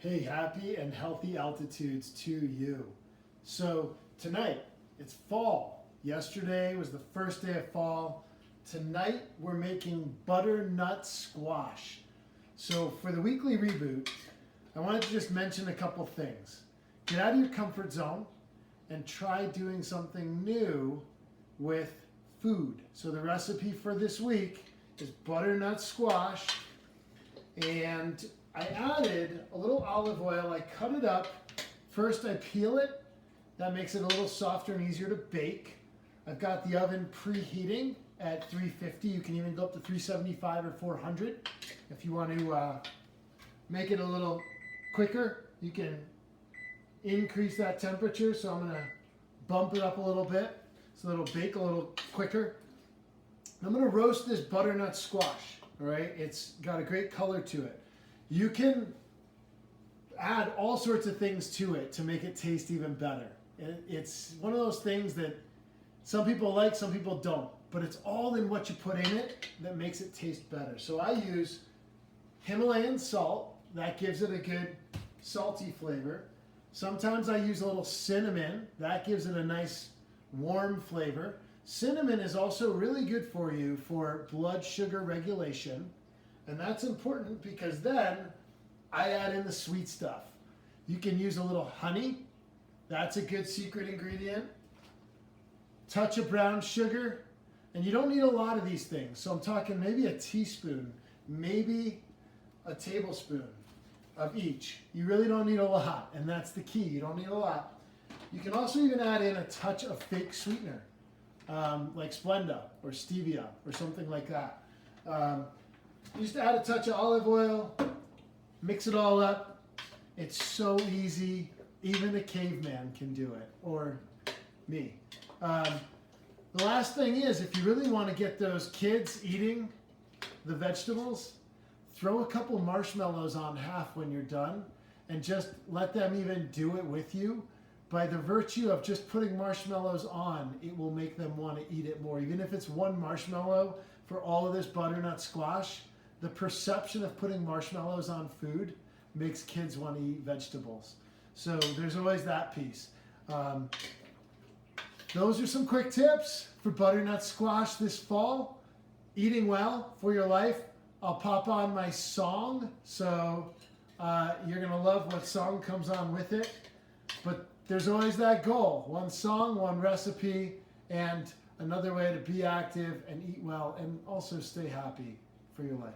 Hey, happy and healthy altitudes to you. So tonight, it's fall. Yesterday was the first day of fall. Tonight, we're making butternut squash. So for the weekly reboot, I wanted to just mention a couple things. Get out of your comfort zone and try doing something new with food. So the recipe for this week is butternut squash, and I added a little olive oil. I cut it up. First I peel it. That makes it a little softer and easier to bake. I've got the oven preheating at 350. You can even go up to 375 or 400. If you want to make it a little quicker, you can increase that temperature. So I'm going to bump it up a little bit so it'll bake a little quicker. I'm going to roast this butternut squash. All right, it's got a great color to it. You can add all sorts of things to it to make it taste even better. It's one of those things that some people like, some people don't, but it's all in what you put in it that makes it taste better. So I use Himalayan salt. That gives it a good salty flavor. Sometimes I use a little cinnamon. That gives it a nice warm flavor. Cinnamon is also really good for you for blood sugar regulation. And that's important because then I add in the sweet stuff. You can use a little honey. That's a good secret ingredient. Touch of brown sugar. And you don't need a lot of these things. So I'm talking maybe a teaspoon, maybe a tablespoon of each. You really don't need a lot. And that's the key. You don't need a lot. You can also even add in a touch of fake sweetener, like Splenda or Stevia or something like that. Just add a touch of olive oil, mix it all up. It's so easy. Even a caveman can do it, or me. The last thing is, if you really want to get those kids eating the vegetables, throw a couple marshmallows on half when you're done, and just let them even do it with you. By the virtue of just putting marshmallows on, it will make them want to eat it more. Even if it's one marshmallow for all of this butternut squash, the perception of putting marshmallows on food makes kids want to eat vegetables. So there's always that piece. Those are some quick tips for butternut squash this fall. Eating well for your life. I'll pop on my song, so you're going to love what song comes on with it. But there's always that goal. One song, one recipe, and another way to be active and eat well and also stay happy for your life.